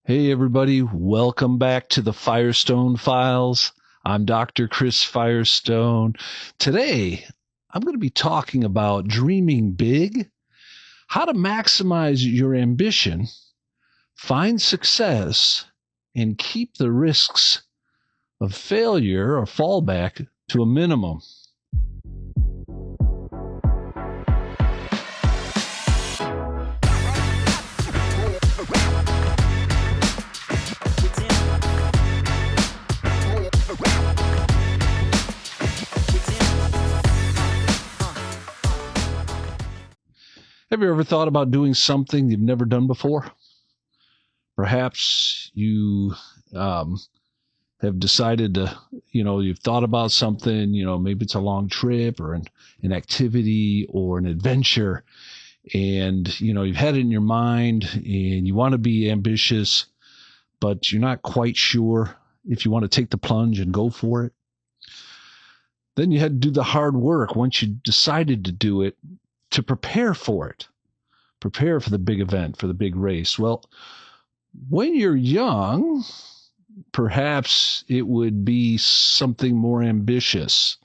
Hey, everybody. Welcome back to the Firestone Files. I'm Dr. Chris Firestone. Today, I'm going to be talking about dreaming big, how to maximize your ambition, find success, and keep the risks of failure or fallback to a minimum. Have you ever thought about doing something you've never done before? Perhaps you have decided to, you've thought about something, maybe it's a long trip or an activity or an adventure, and, you've had it in your mind and you want to be ambitious, but you're not quite sure if you want to take the plunge and go for it. Then you had to do the hard work once you decided to do it to prepare for it, prepare for the big event, for the big race. Well, when you're young, perhaps it would be something more ambitious,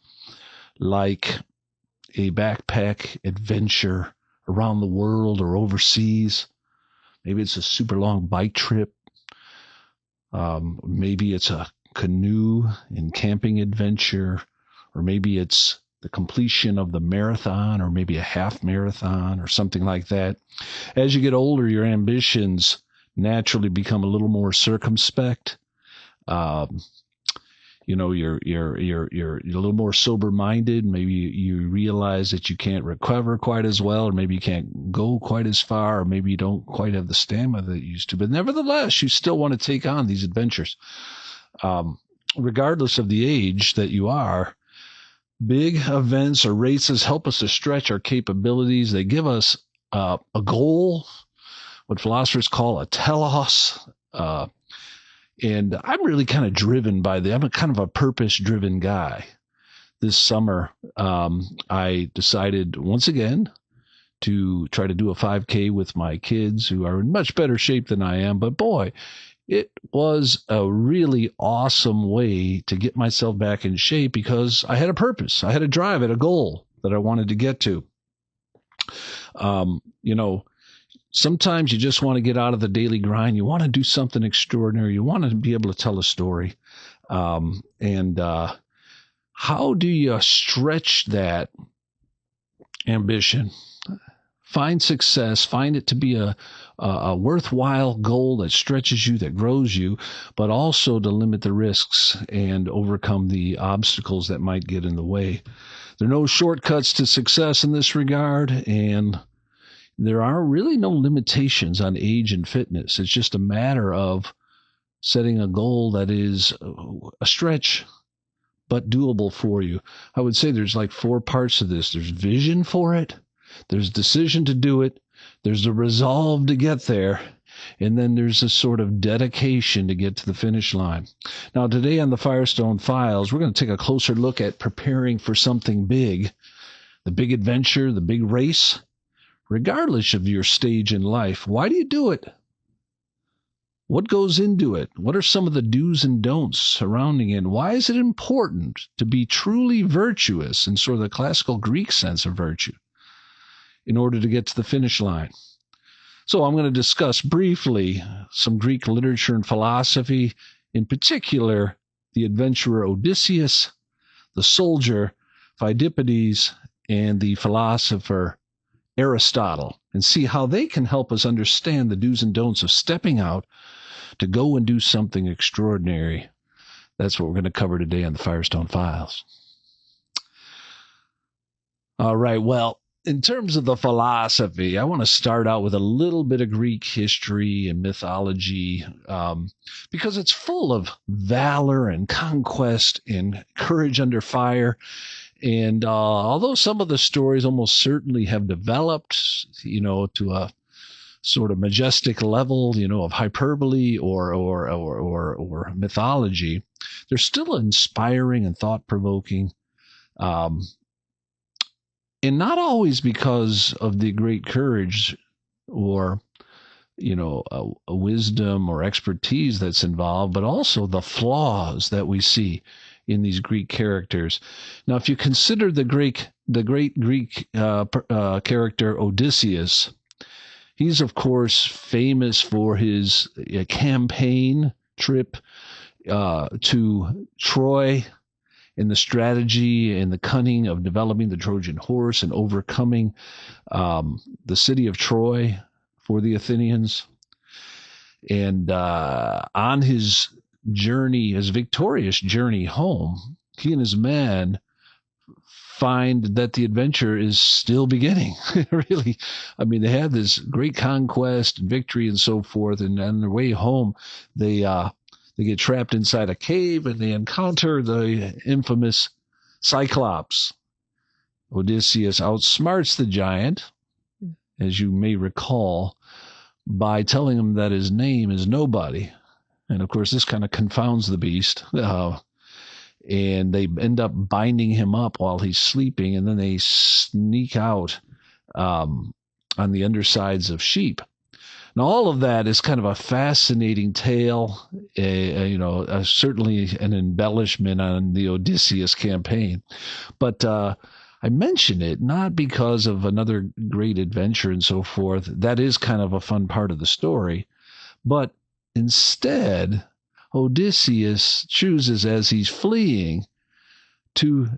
like a backpack adventure around the world or overseas. Maybe it's a super long bike trip. Maybe it's a canoe and camping adventure, or maybe it's the completion of the marathon, or maybe a half marathon or something like that. As you get older, your ambitions naturally become a little more circumspect. You're a little more sober-minded. Maybe you realize that you can't recover quite as well, or maybe you can't go quite as far, or maybe you don't quite have the stamina that you used to. But nevertheless, you still want to take on these adventures. Regardless of the age that you are, big events or races help us to stretch our capabilities. They give us a goal, what philosophers call a telos. And I'm really kind of driven by I'm a kind of a purpose-driven guy. This summer, I decided once again to try to do a 5K with my kids, who are in much better shape than I am. But boy, it was a really awesome way to get myself back in shape, because I had a purpose. I had a drive, I had a goal that I wanted to get to. Sometimes you just want to get out of the daily grind. You want to do something extraordinary. You want to be able to tell a story. And how do you stretch that ambition? Find success, find it to be a worthwhile goal that stretches you, that grows you, but also to limit the risks and overcome the obstacles that might get in the way. There are no shortcuts to success in this regard, and there are really no limitations on age and fitness. It's just a matter of setting a goal that is a stretch, but doable for you. I would say there's like 4 parts to this. There's vision for it. There's decision to do it. There's the resolve to get there. And then there's a sort of dedication to get to the finish line. Now, today on the Firestone Files, we're going to take a closer look at preparing for something big, the big adventure, the big race. Regardless of your stage in life, why do you do it? What goes into it? What are some of the do's and don'ts surrounding it? Why is it important to be truly virtuous in sort of the classical Greek sense of virtue in order to get to the finish line? So I'm going to discuss briefly some Greek literature and philosophy, in particular the adventurer Odysseus, the soldier Phidippides, and the philosopher Aristotle, and see how they can help us understand the do's and don'ts of stepping out to go and do something extraordinary. That's what we're going to cover today on the Firestone Files. All right, well, in terms of the philosophy, I want to start out with a little bit of Greek history and mythology, because it's full of valor and conquest and courage under fire. And although some of the stories almost certainly have developed, to a sort of majestic level, of hyperbole or mythology, they're still inspiring and thought-provoking. And not always because of the great courage or a wisdom or expertise that's involved, but also the flaws that we see in these Greek characters. Now, if you consider the great Greek character Odysseus, he's of course famous for his campaign trip to Troy, in the strategy and the cunning of developing the Trojan horse and overcoming the city of Troy for the Athenians. And on his journey, his victorious journey home, he and his men find that the adventure is still beginning. Really, I mean, they had this great conquest and victory and so forth, and on their way home, they get trapped inside a cave and they encounter the infamous Cyclops. Odysseus outsmarts the giant, as you may recall, by telling him that his name is Nobody. And of course, this kind of confounds the beast. And they end up binding him up while he's sleeping, and then they sneak out on the undersides of sheep. Now, all of that is kind of a fascinating tale, certainly an embellishment on the Odysseus campaign. But I mention it not because of another great adventure and so forth. That is kind of a fun part of the story. But instead, Odysseus chooses, as he's fleeing, to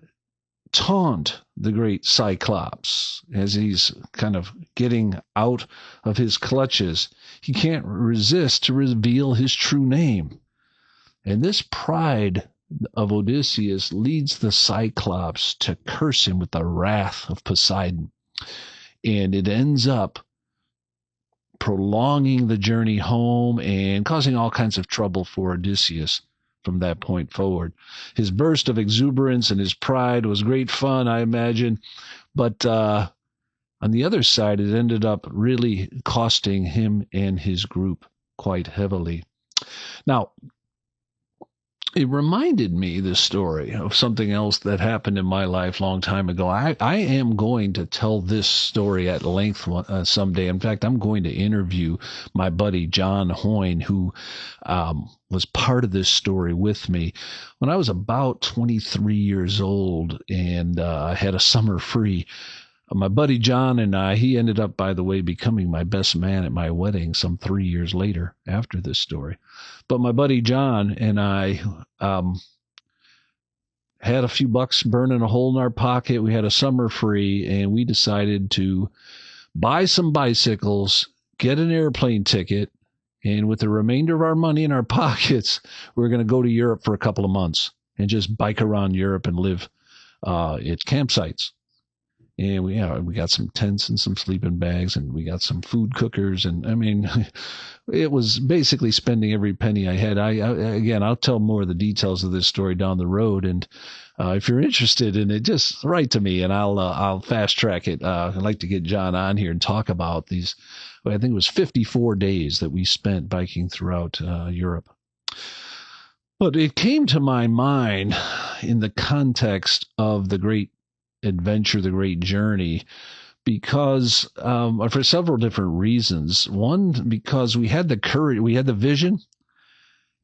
taunt the great Cyclops as he's kind of getting out of his clutches. He can't resist to reveal his true name. And this pride of Odysseus leads the Cyclops to curse him with the wrath of Poseidon. And it ends up prolonging the journey home and causing all kinds of trouble for Odysseus from that point forward. His burst of exuberance and his pride was great fun, I imagine, but on the other side, it ended up really costing him and his group quite heavily. Now, it reminded me, this story, of something else that happened in my life a long time ago. I am going to tell this story at length someday. In fact, I'm going to interview my buddy John Hoyne, who was part of this story with me when I was about 23 years old, and I had a summer free. My buddy John and he ended up, by the way, becoming my best man at my wedding some 3 years later after this story. But my buddy John and I had a few bucks burning a hole in our pocket. We had a summer free, and we decided to buy some bicycles, get an airplane ticket, and with the remainder of our money in our pockets, we were going to go to Europe for a couple of months and just bike around Europe and live at campsites. And we got some tents and some sleeping bags, and we got some food cookers. And I mean, it was basically spending every penny I had. I'll tell more of the details of this story down the road. And if you're interested in it, just write to me and I'll fast track it. I'd like to get John on here and talk about these. I think it was 54 days that we spent biking throughout Europe. But it came to my mind in the context of the great adventure, the great journey, because for several different reasons. One, because we had the courage, we had the vision,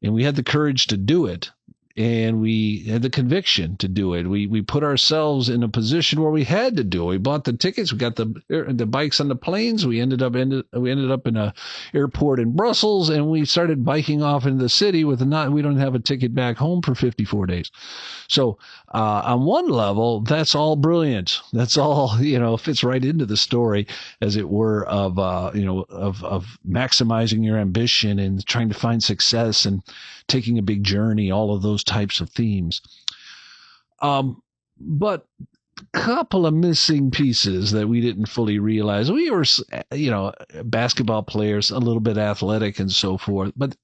and we had the courage to do it, and we had the conviction to do it. We put ourselves in a position where we had to do it. We bought the tickets, we got the bikes on the planes. We ended up in a airport in Brussels, and we started biking off into the city we don't have a ticket back home for 54 days. So on one level, that's all brilliant. That's all, fits right into the story, as it were, of maximizing your ambition and trying to find success and taking a big journey, all of those types of themes. But a couple of missing pieces that we didn't fully realize. We were, basketball players, a little bit athletic and so forth, but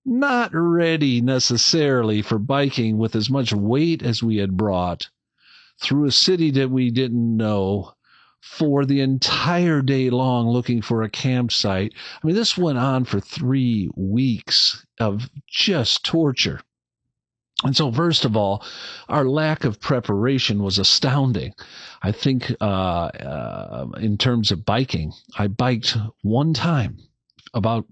not ready necessarily for biking with as much weight as we had brought through a city that we didn't know for the entire day long, looking for a campsite. I mean, this went on for 3 weeks of just torture. And so, first of all, our lack of preparation was astounding. I think in terms of biking, I biked one time about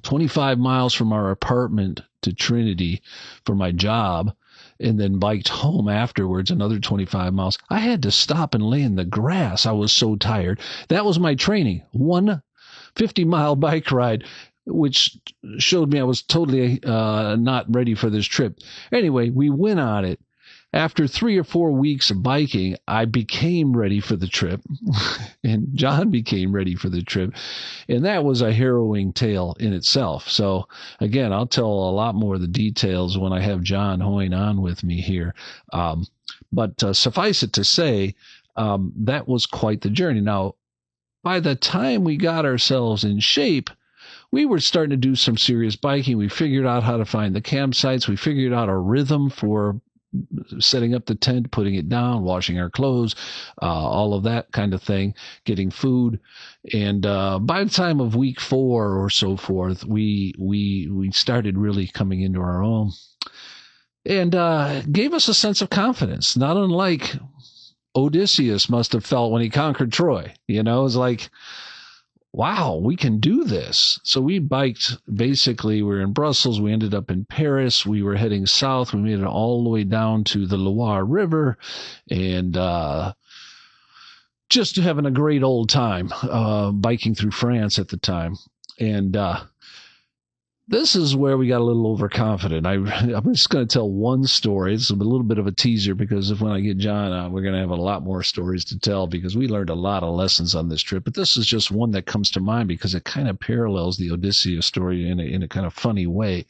25 miles from our apartment to Trinity for my job, and then biked home afterwards another 25 miles. I had to stop and lay in the grass. I was so tired. That was my training. One 50-mile bike ride, which showed me I was totally not ready for this trip. Anyway, we went on it. After 3 or 4 weeks of biking, I became ready for the trip, and John became ready for the trip, and that was a harrowing tale in itself. So, again, I'll tell a lot more of the details when I have John Hoyne on with me here. But suffice it to say, that was quite the journey. Now, by the time we got ourselves in shape, we were starting to do some serious biking. We figured out how to find the campsites. We figured out a rhythm for setting up the tent, putting it down, washing our clothes, all of that kind of thing, getting food. And by the time of week 4 or so forth, we started really coming into our own, and gave us a sense of confidence, not unlike Odysseus must have felt when he conquered Troy. You know, it's like, wow, we can do this. So we biked, basically, we were in Brussels, we ended up in Paris, we were heading south, we made it all the way down to the Loire River, and just having a great old time biking through France at the time. And this is where we got a little overconfident. I'm just going to tell one story. It's a little bit of a teaser, because when I get John on, we're going to have a lot more stories to tell, because we learned a lot of lessons on this trip. But this is just one that comes to mind because it kind of parallels the Odysseus story in a kind of funny way.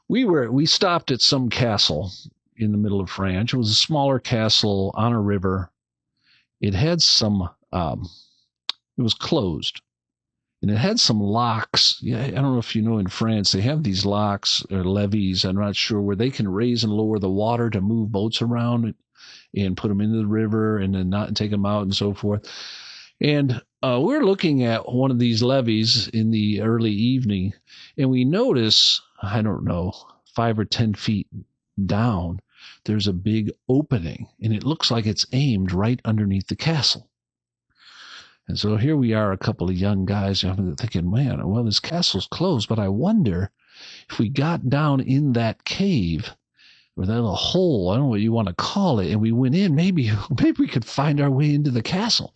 We stopped at some castle in the middle of France. It was a smaller castle on a river. It had some, it was closed. And it had some locks. Yeah, I don't know if you know, in France, they have these locks or levees, I'm not sure, where they can raise and lower the water to move boats around and put them into the river and then not take them out and so forth. And we're looking at one of these levees in the early evening, and we notice, I don't know, 5 or 10 feet down, there's a big opening, and it looks like it's aimed right underneath the castle. And so here we are, a couple of young guys, thinking, man, well, this castle's closed, but I wonder if we got down in that cave, or that little hole, I don't know what you want to call it, and we went in, maybe we could find our way into the castle.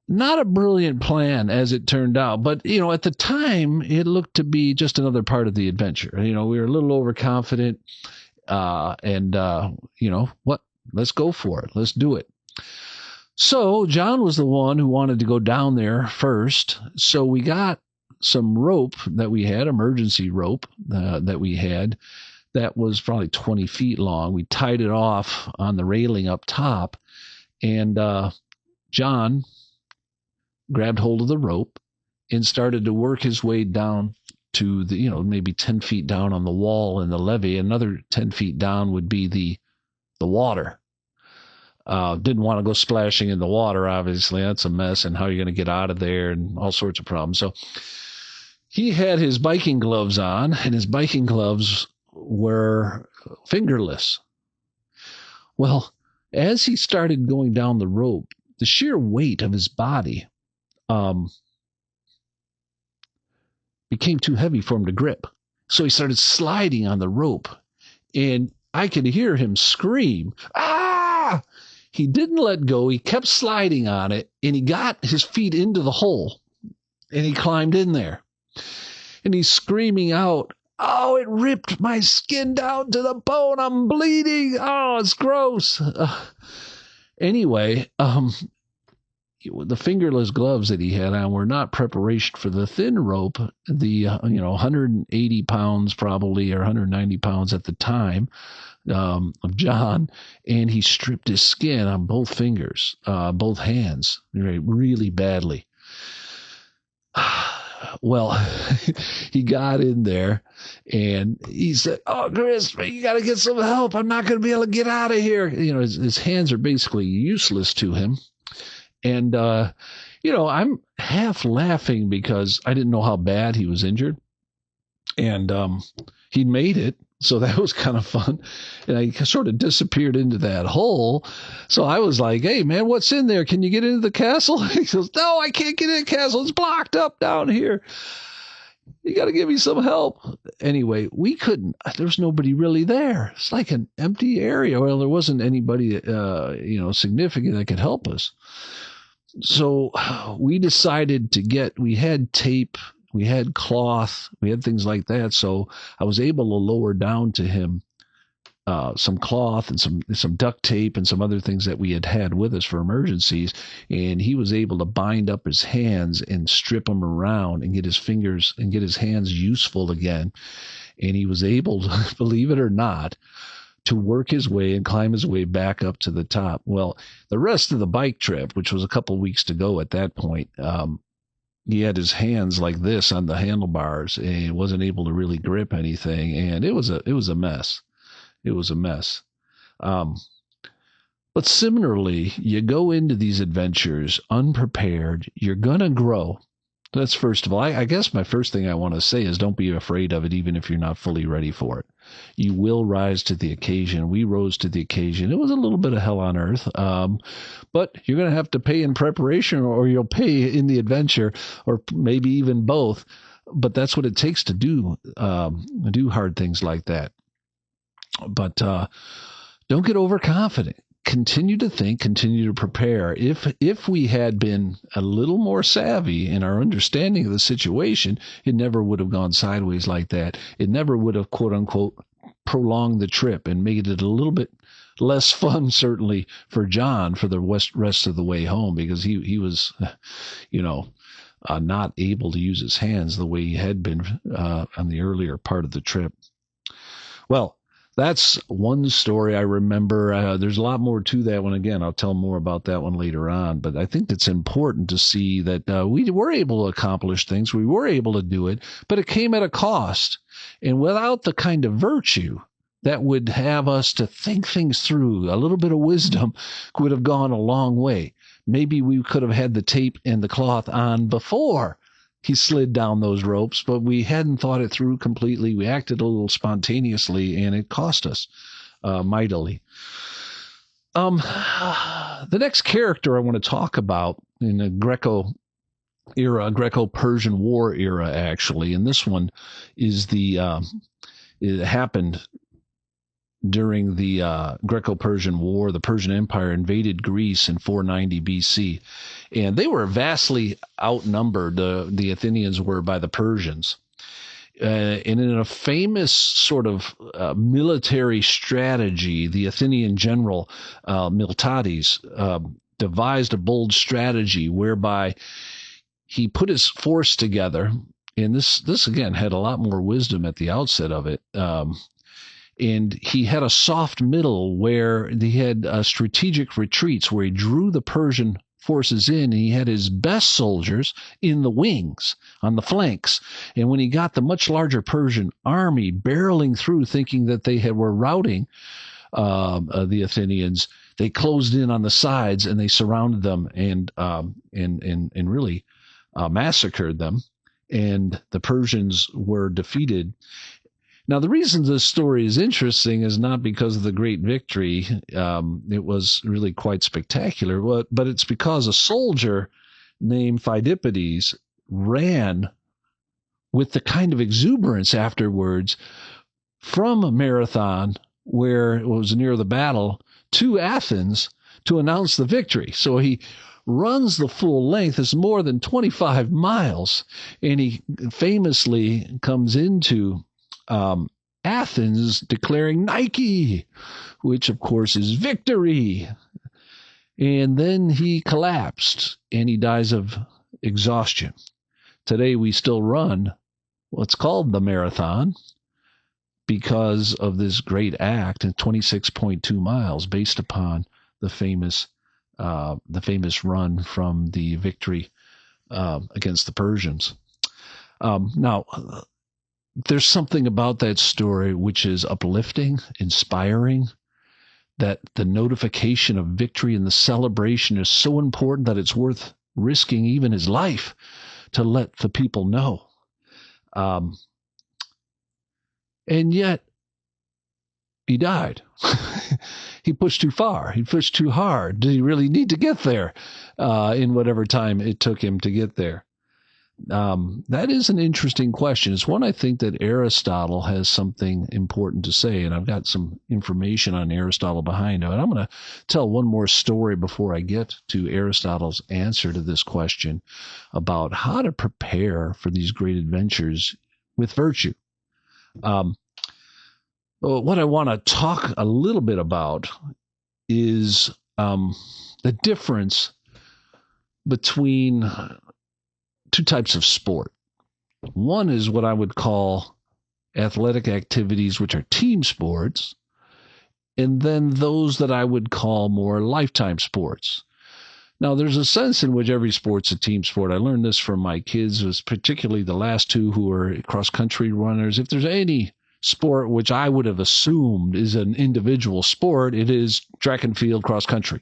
Not a brilliant plan, as it turned out, but, you know, at the time, it looked to be just another part of the adventure. You know, we were a little overconfident, and you know, what? Let's go for it. Let's do it. So John was the one who wanted to go down there first. So we got some rope that we had, emergency rope that we had, that was probably 20 feet long. We tied it off on the railing up top, and John grabbed hold of the rope and started to work his way down to the, you know, maybe 10 feet down on the wall in the levee. Another 10 feet down would be the water. Didn't want to go splashing in the water, obviously. That's a mess, and how you're going to get out of there and all sorts of problems. So he had his biking gloves on, and his biking gloves were fingerless. Well, as he started going down the rope, the sheer weight of his body became too heavy for him to grip. So he started sliding on the rope, and I could hear him scream, "Ah!" He didn't let go. He kept sliding on it, and he got his feet into the hole, and he climbed in there. And he's screaming out, "Oh, it ripped my skin down to the bone. I'm bleeding. Oh, it's gross." Anyway, the fingerless gloves that he had on were not preparation for the thin rope, the 180 pounds probably, or 190 pounds at the time, of John, and he stripped his skin on both fingers, both hands, really badly. Well, he got in there, and he said, "Oh, Chris, you got to get some help. I'm not going to be able to get out of here." You know, his hands are basically useless to him. And, I'm half laughing because I didn't know how bad he was injured. And he'd made it. So that was kind of fun. And I sort of disappeared into that hole. So I was like, hey, man, what's in there? Can you get into the castle? He goes, no, I can't get in the castle. It's blocked up down here. You got to give me some help. Anyway, we couldn't. There was nobody really there. It's like an empty area. Well, there wasn't anybody, significant that could help us. So we decided we had tape, we had cloth, we had things like that. So I was able to lower down to him some cloth and some duct tape and some other things that we had with us for emergencies. And he was able to bind up his hands and strip them around and get his fingers and get his hands useful again. And he was able to, believe it or not, to work his way and climb his way back up to the top. Well, the rest of the bike trip, which was a couple of weeks to go at that point, he had his hands like this on the handlebars and wasn't able to really grip anything. And it was a mess. It was a mess. But similarly, you go into these adventures unprepared. You're going to grow. That's first of all. I guess my first thing I want to say is don't be afraid of it, even if you're not fully ready for it. You will rise to the occasion. We rose to the occasion. It was a little bit of hell on earth, but you're going to have to pay in preparation or you'll pay in the adventure or maybe even both. But that's what it takes to do hard things like that. But don't get overconfident. Continue to think, continue to prepare. If we had been a little more savvy in our understanding of the situation, it never would have gone sideways like that. It never would have, quote unquote, prolonged the trip and made it a little bit less fun, certainly for John, for the rest of the way home, because he was, not able to use his hands the way he had been on the earlier part of the trip. Well, that's one story I remember. There's a lot more to that one. Again, I'll tell more about that one later on. But I think it's important to see that we were able to accomplish things. We were able to do it, but it came at a cost. And without the kind of virtue that would have us to think things through, a little bit of wisdom would have gone a long way. Maybe we could have had the tape and the cloth on before he slid down those ropes, but we hadn't thought it through completely. We acted a little spontaneously, and it cost us mightily. The next character I want to talk about in the Greco-Persian War era, actually, and this one is it happened during the Greco-Persian War. The Persian Empire invaded Greece in 490 BC, and they were vastly outnumbered, the Athenians were, by the Persians. And in a famous sort of military strategy, the Athenian general Miltiades devised a bold strategy whereby he put his force together, and this again had a lot more wisdom at the outset of it. And he had a soft middle where he had strategic retreats where he drew the Persian forces in, and he had his best soldiers in the wings, on the flanks. And when he got the much larger Persian army barreling through, thinking that they were routing the Athenians, they closed in on the sides and they surrounded them and really massacred them. And the Persians were defeated. Now, the reason this story is interesting is not because of the great victory. It was really quite spectacular, but it's because a soldier named Phidippides ran with the kind of exuberance afterwards from Marathon, where it was near the battle, to Athens to announce the victory. So he runs the full length. It's more than 25 miles, and he famously comes into Athens declaring Nike, which of course is victory. And then he collapsed and he dies of exhaustion. Today we still run what's called the marathon because of this great act, and 26.2 miles based upon the famous run from the victory against the Persians. Now, there's something about that story which is uplifting, inspiring, that the notification of victory and the celebration is so important that it's worth risking even his life to let the people know. And yet, he died. He pushed too far. He pushed too hard. Did he really need to get there in whatever time it took him to get there? That is an interesting question. It's one I think that Aristotle has something important to say, and I've got some information on Aristotle behind it. I'm going to tell one more story before I get to Aristotle's answer to this question about how to prepare for these great adventures with virtue. What I want to talk a little bit about is the difference between two types of sport. One is what I would call athletic activities, which are team sports, and then those that I would call more lifetime sports. Now, there's a sense in which every sport's a team sport. I learned this from my kids, was particularly the last two who are cross-country runners. If there's any sport which I would have assumed is an individual sport, it is track and field cross-country.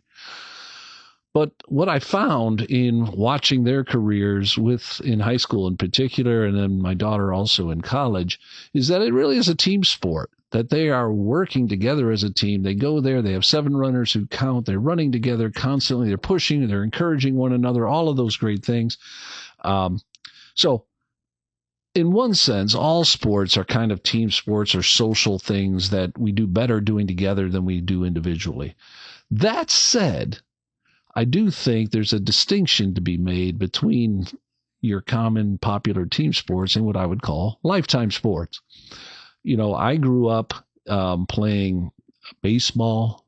But what I found in watching their careers in high school in particular, and then my daughter also in college, is that it really is a team sport, that they are working together as a team. They go there, they have 7 runners who count, they're running together constantly, they're pushing, they're encouraging one another, all of those great things. So in one sense, all sports are kind of team sports or social things that we do better doing together than we do individually. That said, I do think there's a distinction to be made between your common popular team sports and what I would call lifetime sports. You know, I grew up playing baseball,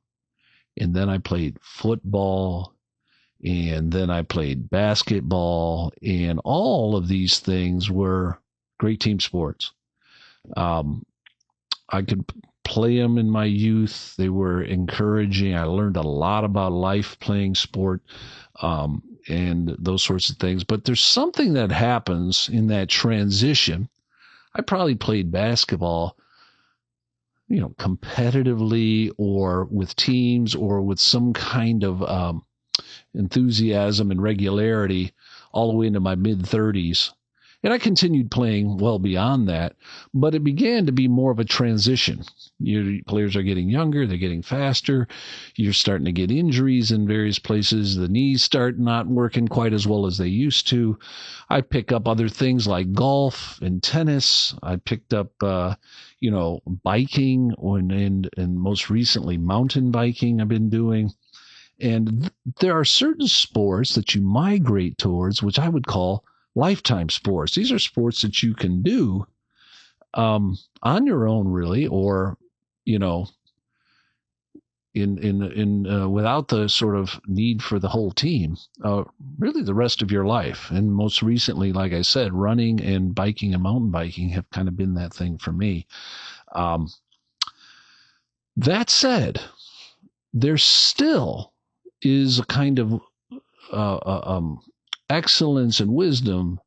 and then I played football, and then I played basketball, and all of these things were great team sports. I could play them in my youth. They were encouraging. I learned a lot about life playing sport and those sorts of things. But there's something that happens in that transition. I probably played basketball, competitively or with teams or with some kind of enthusiasm and regularity all the way into my mid-30s. And I continued playing well beyond that, but it began to be more of a transition. Your players are getting younger, they're getting faster, you're starting to get injuries in various places, the knees start not working quite as well as they used to. I pick up other things like golf and tennis. I picked up, biking and most recently mountain biking I've been doing. And there are certain sports that you migrate towards, which I would call lifetime sports. These are sports that you can do on your own, really, or in without the sort of need for the whole team, really the rest of your life. And most recently, like I said, running and biking and mountain biking have kind of been that thing for me. That said, there still is a kind of excellence and wisdom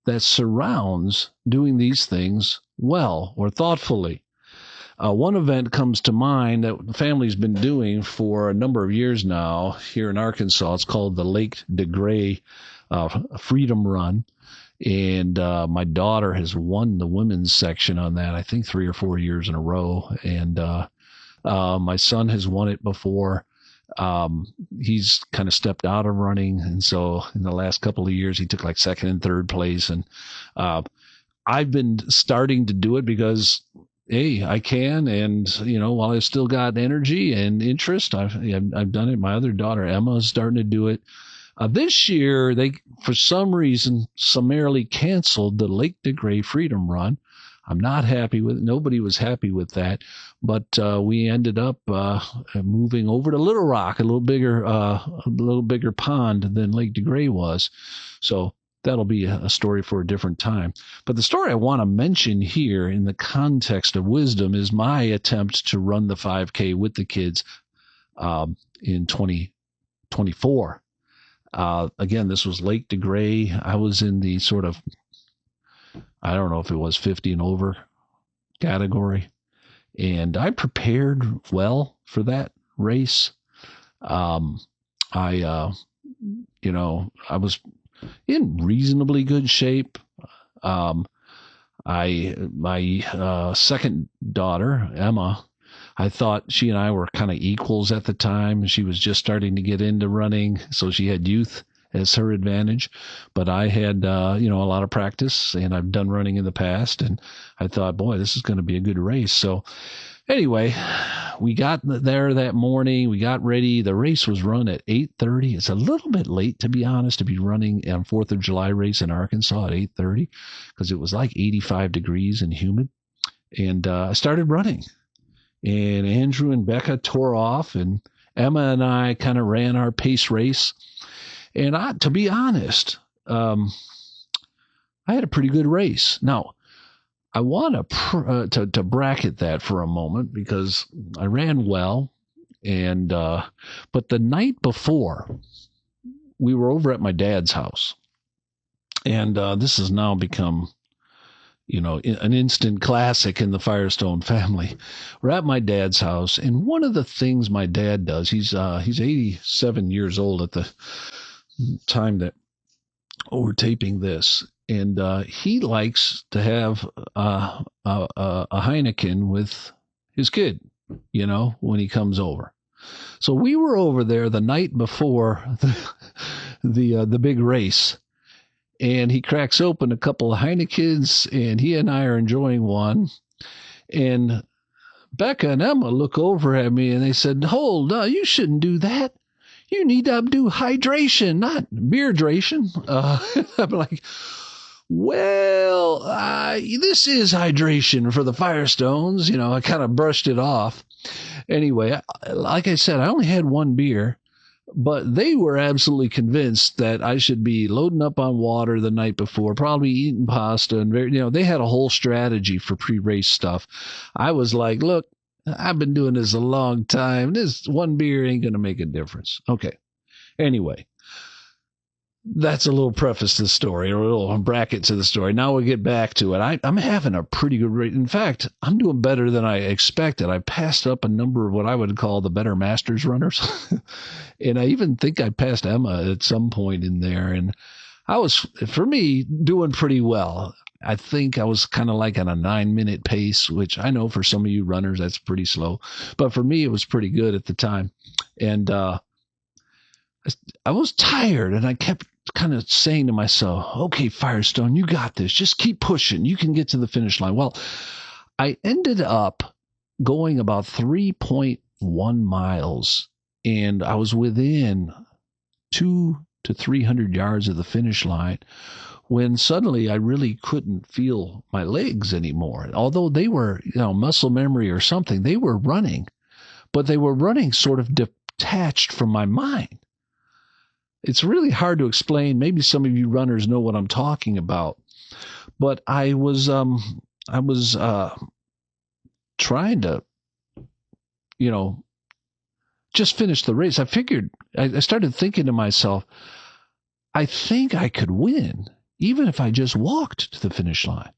that surrounds doing these things well or thoughtfully. One event comes to mind that the family's been doing for a number of years now here in Arkansas. It's called the Lake DeGray Freedom Run. And my daughter has won the women's section on that, I think 3 or 4 years in a row. And my son has won it before. He's kind of stepped out of running. And so in the last couple of years, he took like second and third place. And I've been starting to do it because, hey, I can. And, while I've still got energy and interest, I've done it. My other daughter, Emma, is starting to do it. This year, they, for some reason, summarily canceled the Lake DeGray Freedom Run. I'm not happy with it. Nobody was happy with that. But we ended up moving over to Little Rock, a little bigger pond than Lake DeGray was. So that'll be a story for a different time. But the story I want to mention here in the context of wisdom is my attempt to run the 5K with the kids in 2024. Again, this was Lake DeGray. I was in the sort of, I don't know if it was 50 and over category. And I prepared well for that race. I was in reasonably good shape. My second daughter, Emma, I thought she and I were kind of equals at the time. She was just starting to get into running, so she had youth as her advantage. But I had, a lot of practice, and I've done running in the past, and I thought, boy, this is going to be a good race. So anyway, we got there that morning. We got ready. The race was run at 8:30. It's a little bit late, to be honest, to be running on 4th of July race in Arkansas at 8:30 because it was like 85 degrees and humid. And I started running. And Andrew and Becca tore off, and Emma and I kind of ran our pace race. And to be honest, I had a pretty good race. Now, I want to bracket that for a moment because I ran well, and but the night before, we were over at my dad's house, and this has now become, an instant classic in the Firestone family. We're at my dad's house, and one of the things my dad does, he's 87 years old at the time that we're taping this. And he likes to have a Heineken with his kid, when he comes over. So we were over there the night before the big race, and he cracks open a couple of Heinekens, and he and I are enjoying one. And Becca and Emma look over at me, and they said, "Hold on, you shouldn't do that. You need to do hydration, not beer-dration." I'm like, well, this is hydration for the Firestones. I kind of brushed it off. Anyway, like I said, I only had one beer, but they were absolutely convinced that I should be loading up on water the night before, probably eating pasta. And, they had a whole strategy for pre-race stuff. I was like, look, I've been doing this a long time. This one beer ain't going to make a difference. Okay. Anyway. That's a little preface to the story, or a little bracket to the story. Now we'll get back to it. I'm having a pretty good rate. In fact, I'm doing better than I expected. I passed up a number of what I would call the better Masters runners. And I even think I passed Emma at some point in there. And I was, for me, doing pretty well. I think I was kind of like on a 9-minute pace, which I know for some of you runners, that's pretty slow. But for me, it was pretty good at the time. And I was tired, and I kept kind of saying to myself, okay, Firestone, you got this. Just keep pushing. You can get to the finish line. Well, I ended up going about 3.1 miles, and I was within 200 to 300 yards of the finish line when suddenly I really couldn't feel my legs anymore. Although they were, muscle memory or something, they were running, but they were running sort of detached from my mind. It's really hard to explain. Maybe some of you runners know what I'm talking about. But I was trying to, just finish the race. I figured, I started thinking to myself, I think I could win, even if I just walked to the finish line.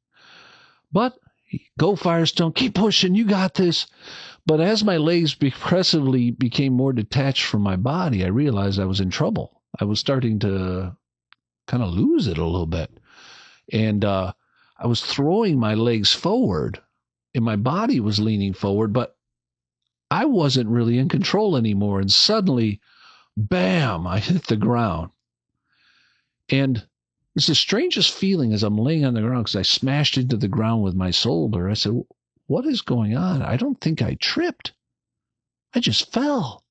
But go Firestone, keep pushing, you got this. But as my legs progressively became more detached from my body, I realized I was in trouble. I was starting to kind of lose it a little bit. And I was throwing my legs forward, and my body was leaning forward, but I wasn't really in control anymore. And suddenly, bam, I hit the ground. And it's the strangest feeling as I'm laying on the ground because I smashed into the ground with my shoulder. I said, what is going on? I don't think I tripped. I just fell,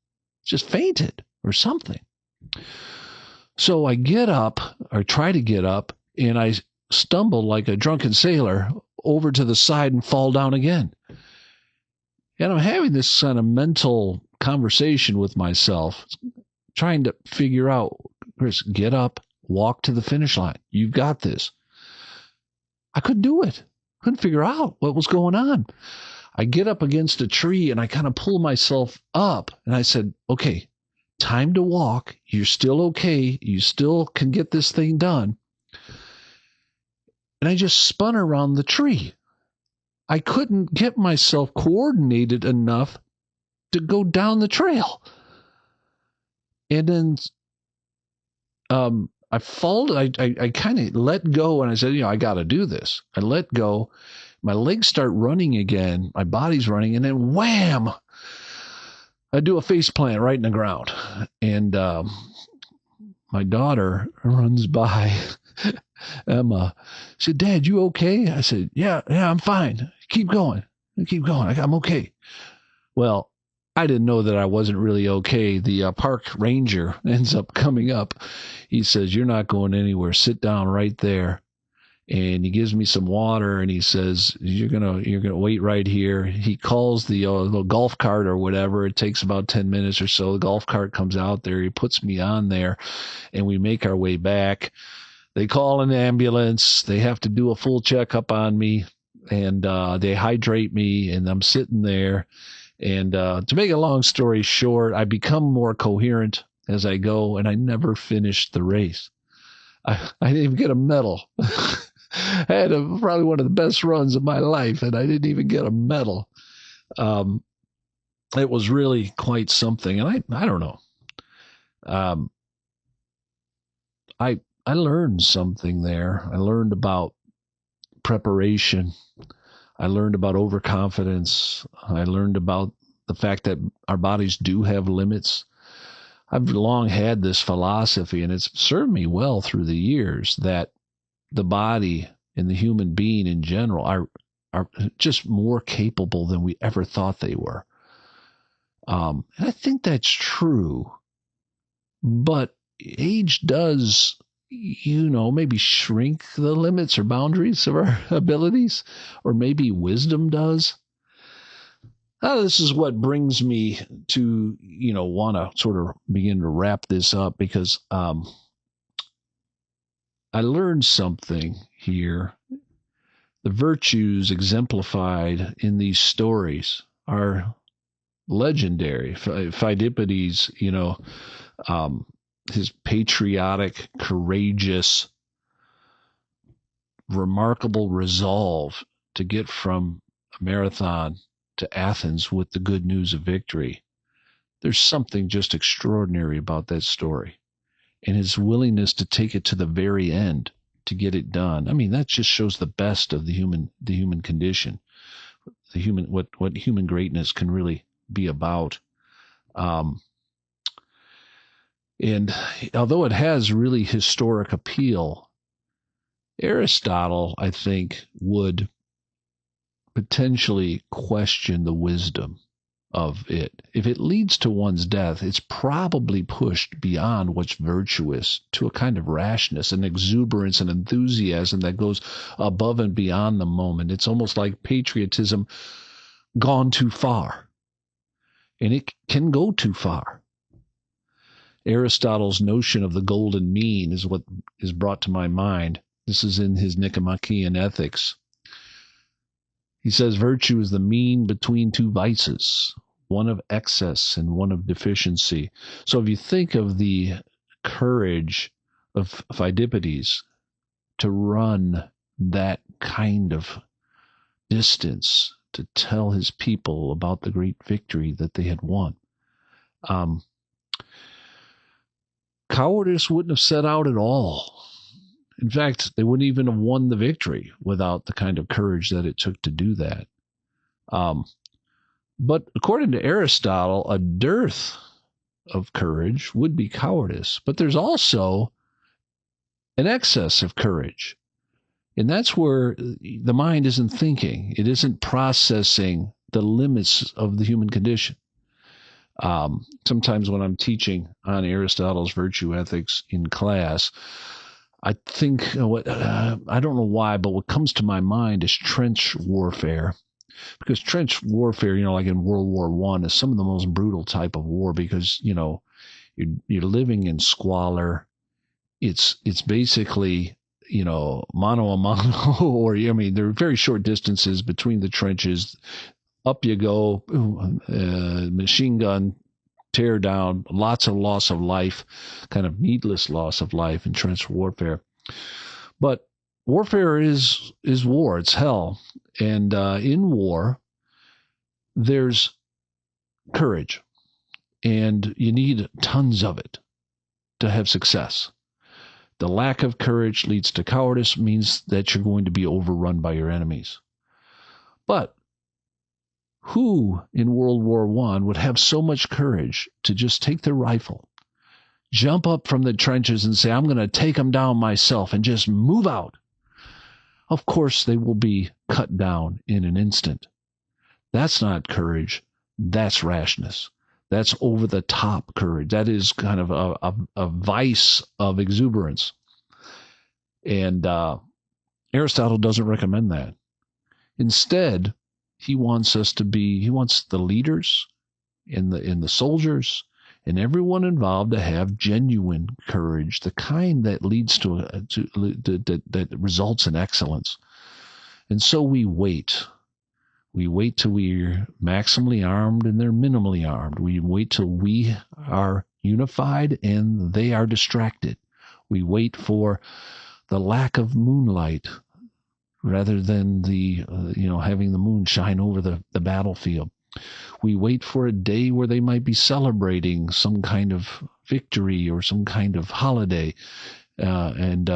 just fainted or something. So I get up, or try to get up, and I stumble like a drunken sailor over to the side and fall down again. And I'm having this kind of mental conversation with myself, trying to figure out, Chris, get up, walk to the finish line. You've got this. I couldn't do it. Couldn't figure out what was going on. I get up against a tree and I kind of pull myself up, and I said, okay, time to walk. You're still okay. You still can get this thing done. And I just spun around the tree. I couldn't get myself coordinated enough to go down the trail. And then I kind of let go, and I said, I got to do this. I let go, My legs start running again. My body's running, and then wham! I do a face plant right in the ground. And my daughter runs by, Emma. She said, "Dad, you okay?" I said, yeah, I'm fine. Keep going. I'm okay. Well, I didn't know that I wasn't really okay. The park ranger ends up coming up. He says, "You're not going anywhere. Sit down right there." And he gives me some water, and he says, you're gonna wait right here. He calls the golf cart or whatever. It takes about 10 minutes or so. The golf cart comes out there. He puts me on there, and we make our way back. They call an ambulance. They have to do a full checkup on me, and they hydrate me, and I'm sitting there. And to make a long story short, I become more coherent as I go, and I never finished the race. I didn't even get a medal. I had probably one of the best runs of my life, and I didn't even get a medal. It was really quite something, and I don't know. I learned something there. I learned about preparation. I learned about overconfidence. I learned about the fact that our bodies do have limits. I've long had this philosophy, and it's served me well through the years, that the body and the human being in general are just more capable than we ever thought they were. And I think that's true. But age does, maybe shrink the limits or boundaries of our abilities, or maybe wisdom does. Now, this is what brings me to, want to sort of begin to wrap this up, because I learned something here. The virtues exemplified in these stories are legendary. Pheidippides, his patriotic, courageous, remarkable resolve to get from a marathon to Athens with the good news of victory. There's something just extraordinary about that story, and his willingness to take it to the very end to get it done. I mean, that just shows the best of the human condition, what human greatness can really be about. And although it has really historic appeal, Aristotle, I think, would potentially question the wisdom of it. If it leads to one's death, it's probably pushed beyond what's virtuous to a kind of rashness, an exuberance, an enthusiasm that goes above and beyond the moment. It's almost like patriotism gone too far. And it can go too far. Aristotle's notion of the golden mean is what is brought to my mind. This is in his Nicomachean Ethics. He says virtue is the mean between two vices, one of excess and one of deficiency. So if you think of the courage of Pheidippides to run that kind of distance to tell his people about the great victory that they had won, cowardice wouldn't have set out at all. In fact, they wouldn't even have won the victory without the kind of courage that it took to do that. But according to Aristotle, a dearth of courage would be cowardice. But there's also an excess of courage. And that's where the mind isn't thinking. It isn't processing the limits of the human condition. Sometimes when I'm teaching on Aristotle's virtue ethics in class, I think I don't know why, but what comes to my mind is trench warfare, because trench warfare, like in World War I, is some of the most brutal type of war, because you're living in squalor. It's basically mano a mano, or there are very short distances between the trenches. Up you go, machine gun, tear down, lots of loss of life, kind of needless loss of life in trench warfare. But warfare is war. It's hell. And in war, there's courage. And you need tons of it to have success. The lack of courage leads to cowardice, means that you're going to be overrun by your enemies. But who in World War I would have so much courage to just take their rifle, jump up from the trenches and say, I'm going to take them down myself and just move out? Of course, they will be cut down in an instant. That's not courage. That's rashness. That's over-the-top courage. That is kind of a vice of exuberance. And Aristotle doesn't recommend that. Instead, he wants the leaders and the soldiers and everyone involved to have genuine courage, the kind that leads that results in excellence. And so we wait. We wait till we're maximally armed and they're minimally armed. We wait till we are unified and they are distracted. We wait for the lack of moonlight rather than having the moon shine over the battlefield. We wait for a day where they might be celebrating some kind of victory or some kind of holiday, and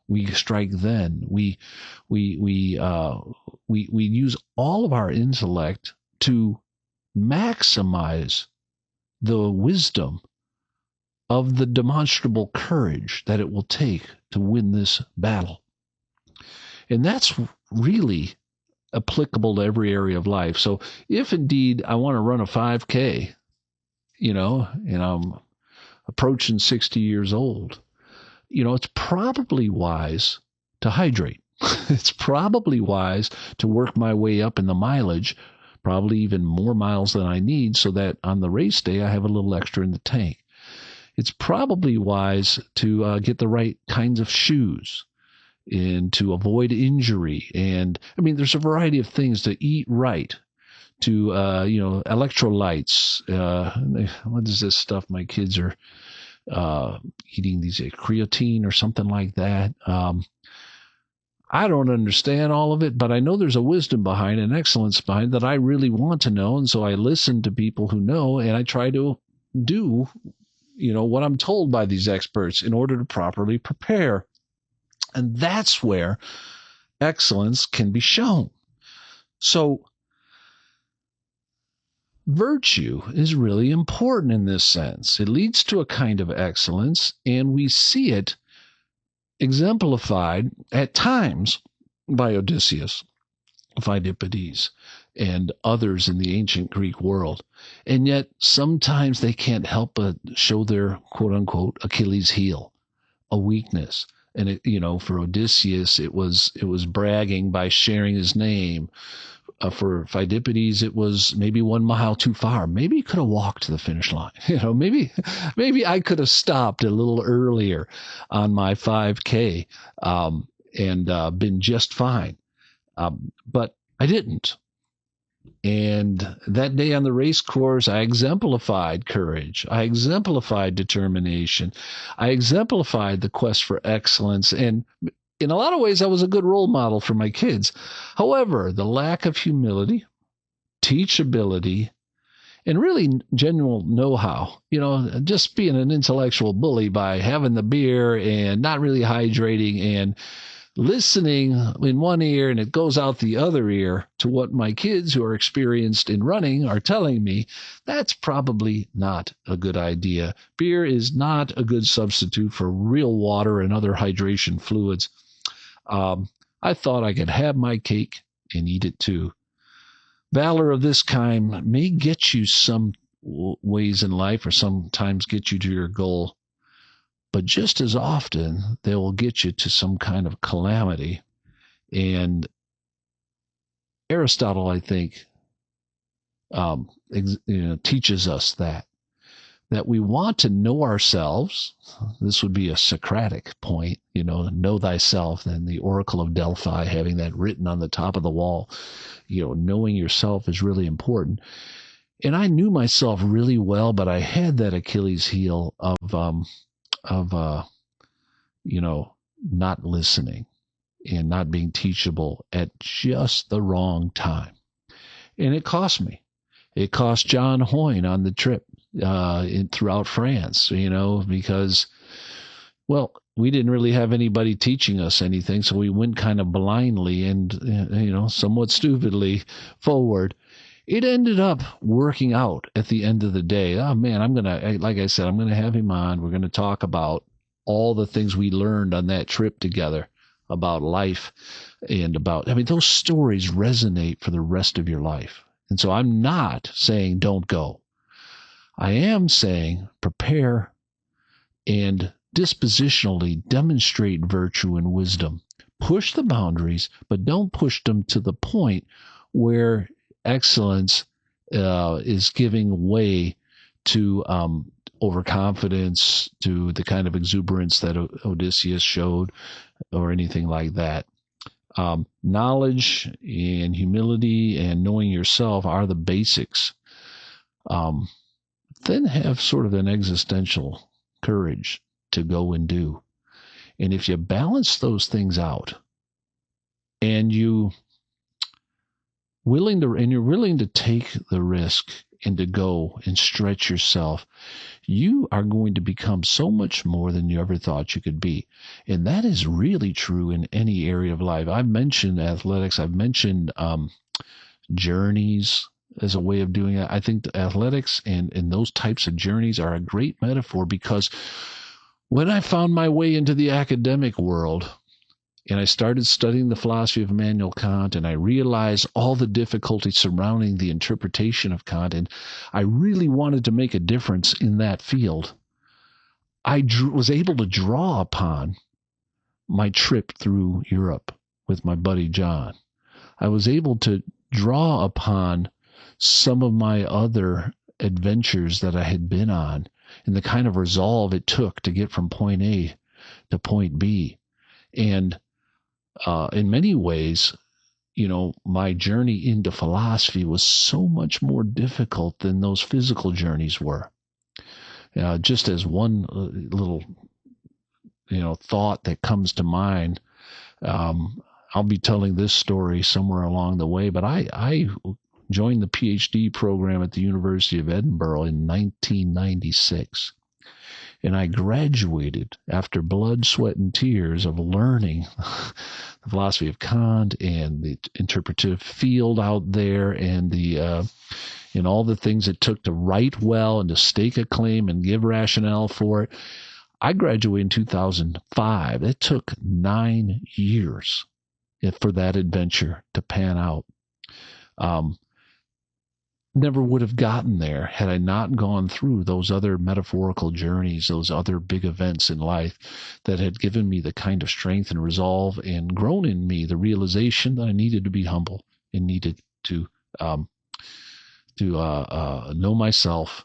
we strike then. We use all of our intellect to maximize the wisdom of the demonstrable courage that it will take to win this battle. And that's really applicable to every area of life. So if indeed I want to run a 5K, and I'm approaching 60 years old, it's probably wise to hydrate. It's probably wise to work my way up in the mileage, probably even more miles than I need, so that on the race day I have a little extra in the tank. It's probably wise to get the right kinds of shoes and to avoid injury. And I mean, there's a variety of things to eat right, to, electrolytes. What is this stuff my kids are eating? These creatine or something like that. I don't understand all of it, but I know there's a wisdom behind, an excellence behind that I really want to know. And so I listen to people who know, and I try to do, what I'm told by these experts in order to properly prepare. And that's where excellence can be shown. So virtue is really important in this sense. It leads to a kind of excellence, and we see it exemplified at times by Odysseus, Pheidippides, and others in the ancient Greek world. And yet sometimes they can't help but show their quote-unquote Achilles heel, a weakness. And for Odysseus, it was bragging by sharing his name. For Pheidippides, it was maybe 1 mile too far. Maybe he could have walked to the finish line. Maybe I could have stopped a little earlier on my 5K and been just fine. But I didn't. And that day on the race course, I exemplified courage. I exemplified determination. I exemplified the quest for excellence. And in a lot of ways, I was a good role model for my kids. However, the lack of humility, teachability, and really general know-how, just being an intellectual bully by having the beer and not really hydrating and listening in one ear and it goes out the other ear to what my kids who are experienced in running are telling me, that's probably not a good idea. Beer is not a good substitute for real water and other hydration fluids. I thought I could have my cake and eat it too. Valor of this kind may get you some ways in life or sometimes get you to your goal. But just as often, they will get you to some kind of calamity. And Aristotle, I think, teaches us that we want to know ourselves. This would be a Socratic point, know thyself, and the Oracle of Delphi, having that written on the top of the wall. Knowing yourself is really important. And I knew myself really well, but I had that Achilles heel of not listening and not being teachable at just the wrong time. And it cost me. It cost John Hoyne on the trip throughout France, because Well, we didn't really have anybody teaching us anything, so we went kind of blindly and, somewhat stupidly forward. It ended up working out at the end of the day. Oh man, like I said, I'm going to have him on. We're going to talk about all the things we learned on that trip together about life and those stories resonate for the rest of your life. And so I'm not saying don't go. I am saying prepare and dispositionally demonstrate virtue and wisdom. Push the boundaries, but don't push them to the point where excellence is giving way to overconfidence, to the kind of exuberance that Odysseus showed, or anything like that. Knowledge and humility and knowing yourself are the basics. Then have sort of an existential courage to go and do. And if you balance those things out and you're willing to take the risk and to go and stretch yourself, you are going to become so much more than you ever thought you could be. And that is really true in any area of life. I've mentioned athletics. I've mentioned journeys as a way of doing it. I think the athletics and those types of journeys are a great metaphor, because when I found my way into the academic world and I started studying the philosophy of Immanuel Kant, and I realized all the difficulties surrounding the interpretation of Kant, and I really wanted to make a difference in that field, I was able to draw upon my trip through Europe with my buddy John. I was able to draw upon some of my other adventures that I had been on and the kind of resolve it took to get from point A to point B. And in many ways, my journey into philosophy was so much more difficult than those physical journeys were. Just as one little, thought that comes to mind, I'll be telling this story somewhere along the way, but I joined the PhD program at the University of Edinburgh in 1996. And I graduated after blood, sweat, and tears of learning the philosophy of Kant and the interpretive field out there, and all the things it took to write well and to stake a claim and give rationale for it. I graduated in 2005. It took 9 years for that adventure to pan out. Never would have gotten there had I not gone through those other metaphorical journeys, those other big events in life that had given me the kind of strength and resolve and grown in me the realization that I needed to be humble and needed to know myself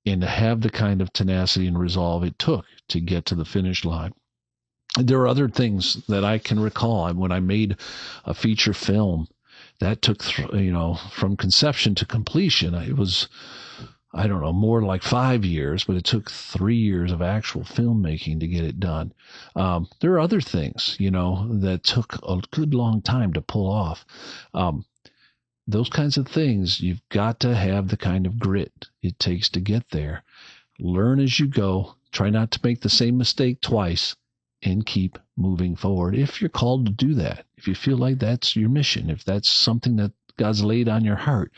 and to have the kind of tenacity and resolve it took to get to the finish line. There are other things that I can recall. When I made a feature film, that took, from conception to completion, it was, more like 5 years, but it took 3 years of actual filmmaking to get it done. There are other things, that took a good long time to pull off. Those kinds of things, you've got to have the kind of grit it takes to get there. Learn as you go. Try not to make the same mistake twice, and keep moving forward if you're called to do that. If you feel like that's your mission, if that's something that God's laid on your heart,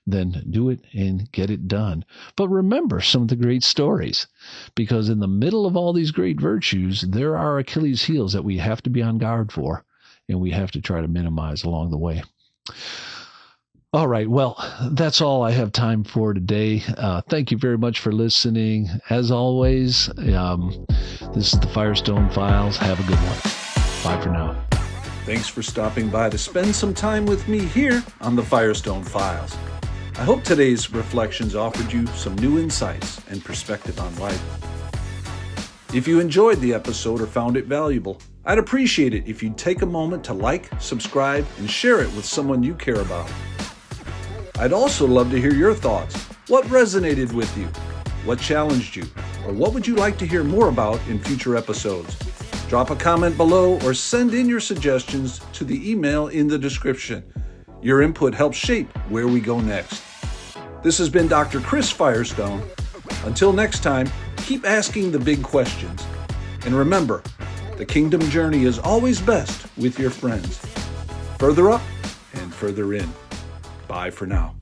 then do it and get it done. But remember some of the great stories, because in the middle of all these great virtues, there are Achilles' heels that we have to be on guard for, and we have to try to minimize along the way. All right. Well, that's all I have time for today. Thank you very much for listening. As always, this is the Firestone Files. Have a good one. Bye for now. Thanks for stopping by to spend some time with me here on the Firestone Files. I hope today's reflections offered you some new insights and perspective on life. If you enjoyed the episode or found it valuable, I'd appreciate it if you'd take a moment to like, subscribe, and share it with someone you care about. I'd also love to hear your thoughts. What resonated with you? What challenged you? Or what would you like to hear more about in future episodes? Drop a comment below or send in your suggestions to the email in the description. Your input helps shape where we go next. This has been Dr. Chris Firestone. Until next time, keep asking the big questions And remember, the kingdom journey is always best with your friends. Further up and further in. Bye for now.